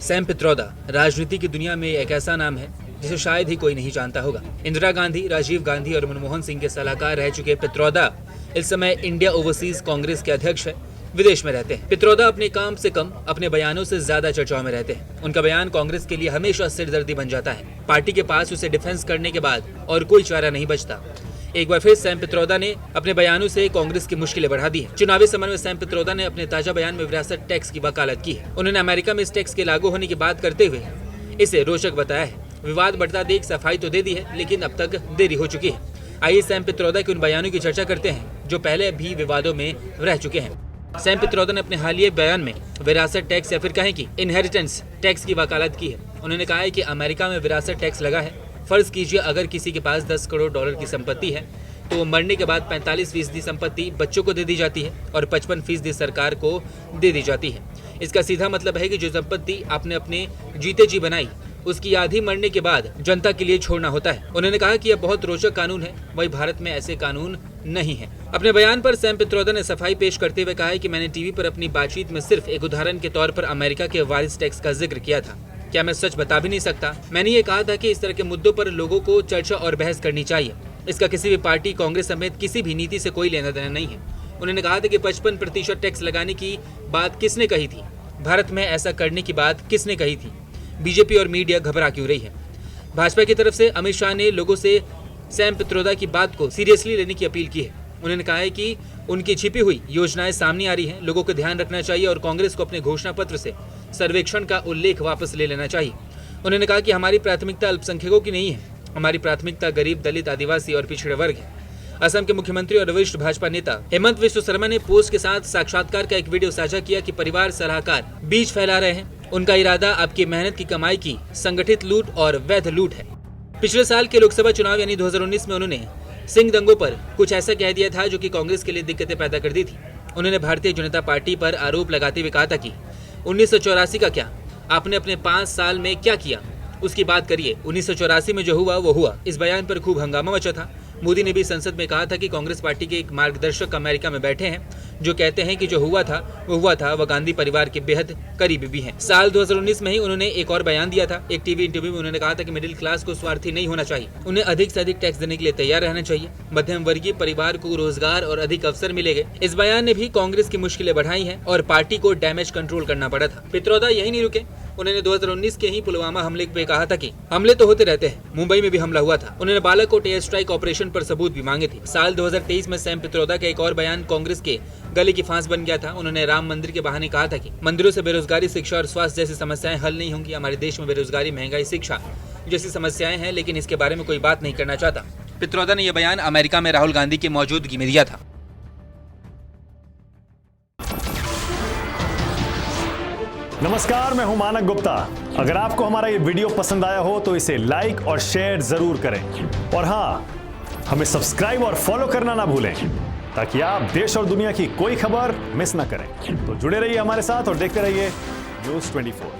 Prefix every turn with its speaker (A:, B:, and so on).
A: Sam Pitroda राजनीति की दुनिया में एक ऐसा नाम है जिसे शायद ही कोई नहीं जानता होगा। इंदिरा गांधी, राजीव गांधी और मनमोहन सिंह के सलाहकार रह चुके पित्रोदा इस समय इंडिया ओवरसीज कांग्रेस के अध्यक्ष है, विदेश में रहते हैं। पित्रोदा अपने काम से कम अपने बयानों से ज्यादा चर्चाओं में रहते हैं। उनका बयान कांग्रेस के लिए हमेशा सिरदर्दी बन जाता है। पार्टी के पास उसे डिफेंस करने के बाद और कोई चारा नहीं बचता। एक बार फिर सैम पित्रोदा ने अपने बयानों से कांग्रेस की मुश्किलें बढ़ा दी है। चुनावी समय में सैम पित्रोदा ने अपने ताजा बयान में विरासत टैक्स की वकालत की है। उन्होंने अमेरिका में इस टैक्स के लागू होने की बात करते हुए इसे रोचक बताया है। विवाद बढ़ता देख सफाई तो दे दी है, लेकिन अब तक देरी हो चुकी है। आइए सैम पित्रोदा के उन बयानों की चर्चा करते हैं जो पहले भी विवादों में रह चुके हैं। सैम पित्रोदा ने अपने हालिया बयान में विरासत टैक्स या फिर कहें कि इनहेरिटेंस टैक्स की वकालत की है। उन्होंने कहा है कि अमेरिका में विरासत टैक्स लगा है। फर्ज कीजिए अगर किसी के पास 10 करोड़ डॉलर की संपत्ति है तो वो मरने के बाद 45% संपत्ति बच्चों को दे दी जाती है और 55% सरकार को दे दी जाती है। इसका सीधा मतलब है कि जो संपत्ति आपने अपने जीते जी बनाई उसकी आधी मरने के बाद जनता के लिए छोड़ना होता है। उन्होंने कहा कि यह बहुत रोचक कानून है, वही भारत में ऐसे कानून नहीं है। अपने बयान पर सैम पित्रोदा ने सफाई पेश करते हुए कहा है कि मैंने टीवी पर अपनी बातचीत में सिर्फ एक उदाहरण के तौर पर अमेरिका के वारिस टैक्स का जिक्र किया था। क्या मैं सच बता भी नहीं सकता? मैंने ये कहा था कि इस तरह के मुद्दों पर लोगों को चर्चा और बहस करनी चाहिए। इसका किसी भी पार्टी, कांग्रेस समेत किसी भी नीति से कोई लेना देना नहीं है। उन्होंने कहा था कि 55% टैक्स लगाने की बात किसने कही थी? भारत में ऐसा करने की बात किसने कही थी? बीजेपी और मीडिया घबरा क्यों रही है? भाजपा की तरफ से अमित शाह ने लोगों से सैम पित्रोदा की बात को सीरियसली लेने की अपील की है। उन्होंने कहा है कि उनकी छिपी हुई योजनाएं सामने आ रही हैं, लोगों को ध्यान रखना चाहिए और कांग्रेस को अपने घोषणा पत्र से सर्वेक्षण का उल्लेख वापस ले लेना चाहिए। उन्होंने कहा कि हमारी प्राथमिकता अल्पसंख्यकों की नहीं है, हमारी प्राथमिकता गरीब, दलित, आदिवासी और पिछड़े वर्ग है। असम के मुख्यमंत्री और वरिष्ठ भाजपा नेता हेमंत विश्व शर्मा ने पोस्ट के साथ साक्षात्कार का एक वीडियो साझा किया कि परिवार सलाहकार बीज फैला रहे हैं। उनका इरादा आपकी मेहनत की कमाई की संगठित लूट और वैध लूट है। पिछले साल के लोकसभा चुनाव यानी 2019 में उन्होंने सिंह दंगों पर कुछ ऐसा कह दिया था जो कि कांग्रेस के लिए दिक्कतें पैदा कर दी थी। उन्होंने भारतीय जनता पार्टी पर आरोप लगाते हुए कहा था कि 1984 का क्या, आपने अपने 5 साल में क्या किया उसकी बात करिए। 1984 में जो हुआ वो हुआ। इस बयान पर खूब हंगामा मचा था। मोदी ने भी संसद में कहा था कि कांग्रेस पार्टी के एक मार्गदर्शक अमेरिका में बैठे हैं जो कहते हैं कि जो हुआ था वो हुआ था। वह गांधी परिवार के बेहद करीबी भी हैं। साल 2019 में ही उन्होंने एक और बयान दिया था। एक टीवी इंटरव्यू में उन्होंने कहा था कि मिडिल क्लास को स्वार्थी नहीं होना चाहिए, उन्हें अधिक से अधिक टैक्स देने के लिए तैयार रहना चाहिए। मध्यम वर्गीय परिवार को रोजगार और अधिक अवसर मिलेंगे। इस बयान ने भी कांग्रेस की मुश्किलें बढ़ाई हैं और पार्टी को डैमेज कंट्रोल करना पड़ा था। पित्रोदा यही नहीं रुके। उन्होंने 2019 के ही पुलवामा हमले पे कहा था कि हमले तो होते रहते हैं, मुंबई में भी हमला हुआ था। उन्होंने बालाकोट एयर स्ट्राइक ऑपरेशन पर सबूत भी मांगे थे। साल 2023 में सैम पित्रोदा का एक और बयान कांग्रेस के गले की फांस बन गया था। उन्होंने राम मंदिर के बहाने कहा था कि मंदिरों से बेरोजगारी, शिक्षा और स्वास्थ्य जैसी समस्याएं हल नहीं होंगी। हमारे देश में बेरोजगारी, महंगाई, शिक्षा जैसी समस्याएं हैं, लेकिन इसके बारे में कोई बात नहीं करना चाहता। पित्रोदा ने यह बयान अमेरिका में राहुल गांधी की मौजूदगी में दिया था।
B: नमस्कार, मैं हूं मानक गुप्ता। अगर आपको हमारा ये वीडियो पसंद आया हो तो इसे लाइक और शेयर जरूर करें और हाँ, हमें सब्सक्राइब और फॉलो करना ना भूलें ताकि आप देश और दुनिया की कोई खबर मिस ना करें। तो जुड़े रहिए हमारे साथ और देखते रहिए न्यूज़ 24।